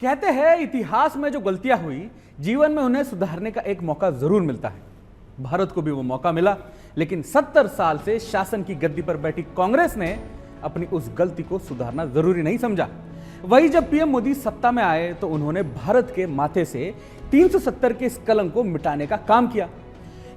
कहते हैं इतिहास में जो गलतियां हुई जीवन में उन्हें सुधारने का एक मौका जरूर मिलता है। भारत को भी वो मौका मिला, लेकिन 70 साल से शासन की गद्दी पर बैठी कांग्रेस ने अपनी उस गलती को सुधारना जरूरी नहीं समझा। वही जब पीएम मोदी सत्ता में आए तो उन्होंने भारत के माथे से 370 के इस कलंक को मिटाने का काम किया।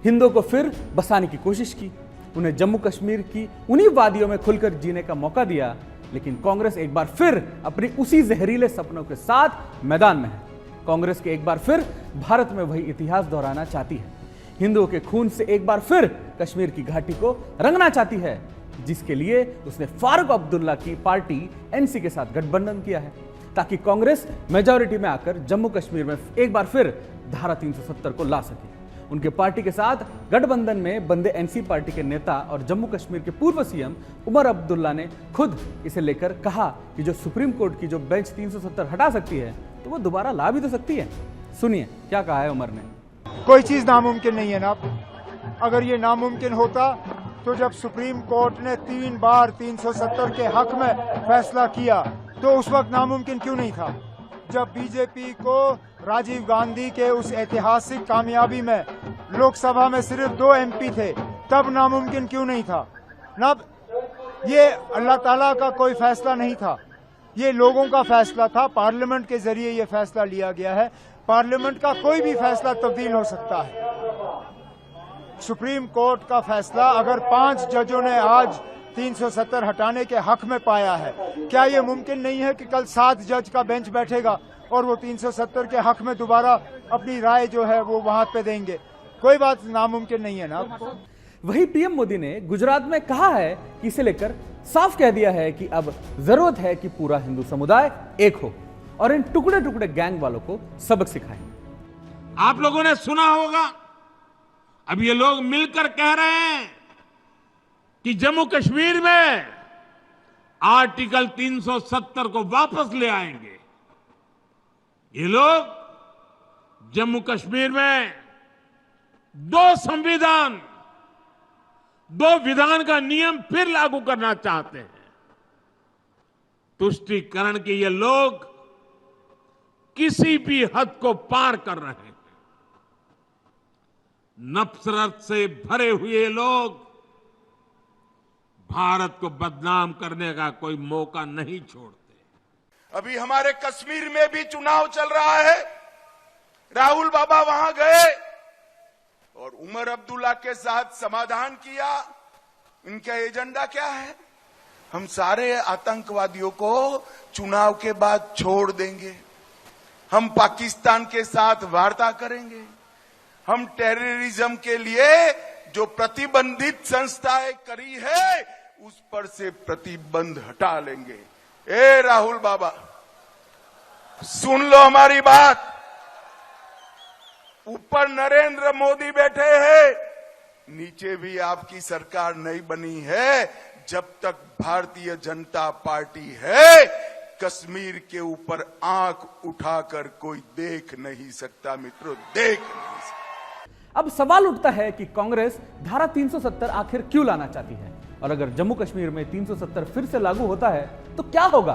हिंदुओं को फिर बसाने की कोशिश की, उन्हें जम्मू कश्मीर की उन्हीं वादियों में खुलकर जीने का मौका दिया। लेकिन कांग्रेस एक बार फिर अपनी उसी जहरीले सपनों के साथ मैदान में है। कांग्रेस के एक बार फिर भारत में वही इतिहास दोहराना चाहती है। हिंदुओं के खून से एक बार फिर कश्मीर की घाटी को रंगना चाहती है, जिसके लिए उसने फारूक अब्दुल्ला की पार्टी एनसी के साथ गठबंधन किया है, ताकि कांग्रेस मेजॉरिटी में आकर जम्मू कश्मीर में एक बार फिर धारा 370 को ला सके। उनके पार्टी के साथ गठबंधन में बंदे एनसी पार्टी के नेता और जम्मू कश्मीर के पूर्व सीएम उमर अब्दुल्ला ने खुद इसे लेकर कहा कि जो सुप्रीम कोर्ट की जो बेंच 370 हटा सकती है तो वो दोबारा ला भी तो सकती है। सुनिए क्या कहा है उमर ने। कोई चीज नामुमकिन नहीं है ना। अगर ये नामुमकिन होता तो जब सुप्रीम कोर्ट ने 3 बार 370 के हक में फैसला किया तो उस वक्त नामुमकिन क्यों नहीं था? जब बीजेपी को राजीव गांधी के उस ऐतिहासिक कामयाबी में लोकसभा में सिर्फ 2 एमपी थे, तब नामुमकिन क्यों नहीं था? ना, ये अल्लाह ताला का कोई फैसला नहीं था, ये लोगों का फैसला था। पार्लियामेंट के जरिए ये फैसला लिया गया है। पार्लियामेंट का कोई भी फैसला तब्दील हो सकता है। सुप्रीम कोर्ट का फैसला अगर 5 जजों ने आज 370 हटाने के हक में पाया है, क्या ये मुमकिन नहीं है कि कल 7 जज का बेंच बैठेगा और वो 370 के हक में दोबारा अपनी राय जो है वो वहां पे देंगे? कोई बात नामुमकिन नहीं है ना। वही पीएम मोदी ने गुजरात में कहा है कि इसे लेकर साफ कह दिया है कि अब जरूरत है कि पूरा हिंदू समुदाय एक हो और इन टुकड़े टुकड़े गैंग वालों को सबक सिखाएं। आप लोगों ने सुना होगा, अब ये लोग मिलकर कह रहे हैं कि जम्मू कश्मीर में आर्टिकल 370 को वापस ले आएंगे। ये लोग जम्मू कश्मीर में 2 संविधान, 2 विधान का नियम फिर लागू करना चाहते हैं। तुष्टीकरण के ये लोग किसी भी हद को पार कर रहे हैं। नफरत से भरे हुए लोग भारत को बदनाम करने का कोई मौका नहीं छोड़ते। अभी हमारे कश्मीर में भी चुनाव चल रहा है। राहुल बाबा वहां गए और उमर अब्दुल्ला के साथ समाधान किया। इनका एजेंडा क्या है? हम सारे आतंकवादियों को चुनाव के बाद छोड़ देंगे, हम पाकिस्तान के साथ वार्ता करेंगे, हम टेररिज्म के लिए जो प्रतिबंधित संस्थाएं करी है उस पर से प्रतिबंध हटा लेंगे। ए राहुल बाबा, सुन लो हमारी बात। ऊपर नरेंद्र मोदी बैठे हैं, नीचे भी आपकी सरकार नहीं बनी है। जब तक भारतीय जनता पार्टी है, कश्मीर के ऊपर आंख उठाकर कोई देख नहीं सकता मित्रों, देख नहीं सकता। अब सवाल उठता है कि कांग्रेस धारा 370 आखिर क्यों लाना चाहती है, और अगर जम्मू कश्मीर में 370 फिर से लागू होता है तो क्या होगा?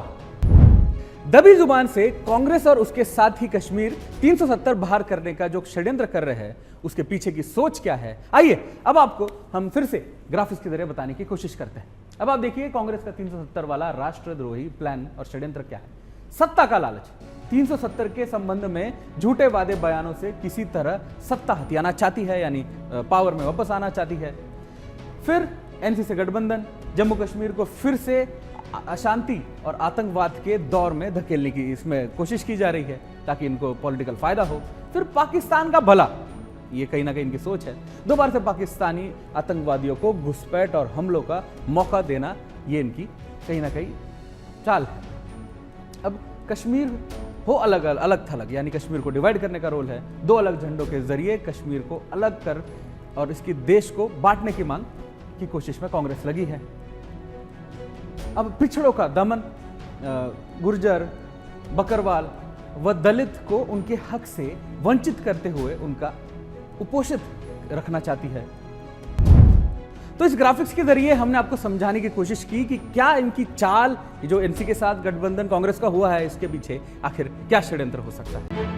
दबी जुबान से कांग्रेस और उसके साथ ही कश्मीर 370 बाहर करने का जो षड्यंत्र कर रहे हैं, उसके पीछे की सोच क्या है, आइए अब आपको हम फिर से ग्राफिक्स के जरिए बताने की कोशिश करते हैं। अब आप देखिए कांग्रेस का 370 वाला राष्ट्रद्रोही प्लान और षड्यंत्र क्या है। सत्ता का लालच। 370 के संबंध में झूठे वादे बयानों से किसी तरह सत्ता हथियाना चाहती है, यानी पावर में वापस आना चाहती है। फिर एनसी से गठबंधन, जम्मू कश्मीर को फिर से अशांति और आतंकवाद के दौर में धकेलने की इसमें कोशिश की जा रही है ताकि इनको पॉलिटिकल फायदा हो। फिर पाकिस्तान का भला, ये कहीं ना कहीं इनकी सोच है। दोबारा से पाकिस्तानी आतंकवादियों को घुसपैठ और हमलों का मौका देना, ये इनकी कहीं ना कहीं चाल है। अब कश्मीर हो अलग अलग थलग, यानी कश्मीर को डिवाइड करने का रोल है। 2 अलग झंडों के जरिए कश्मीर को अलग कर और इसकी देश को बांटने की मांग की कोशिश में कांग्रेस लगी है। अब पिछड़ों का दमन, गुर्जर, बकरवाल व दलित को उनके हक से वंचित करते हुए उनका उपोषित रखना चाहती है। तो इस ग्राफिक्स के जरिए हमने आपको समझाने की कोशिश की कि क्या इनकी चाल, जो एनसी के साथ गठबंधन कांग्रेस का हुआ है, इसके पीछे आखिर क्या षड्यंत्र हो सकता है।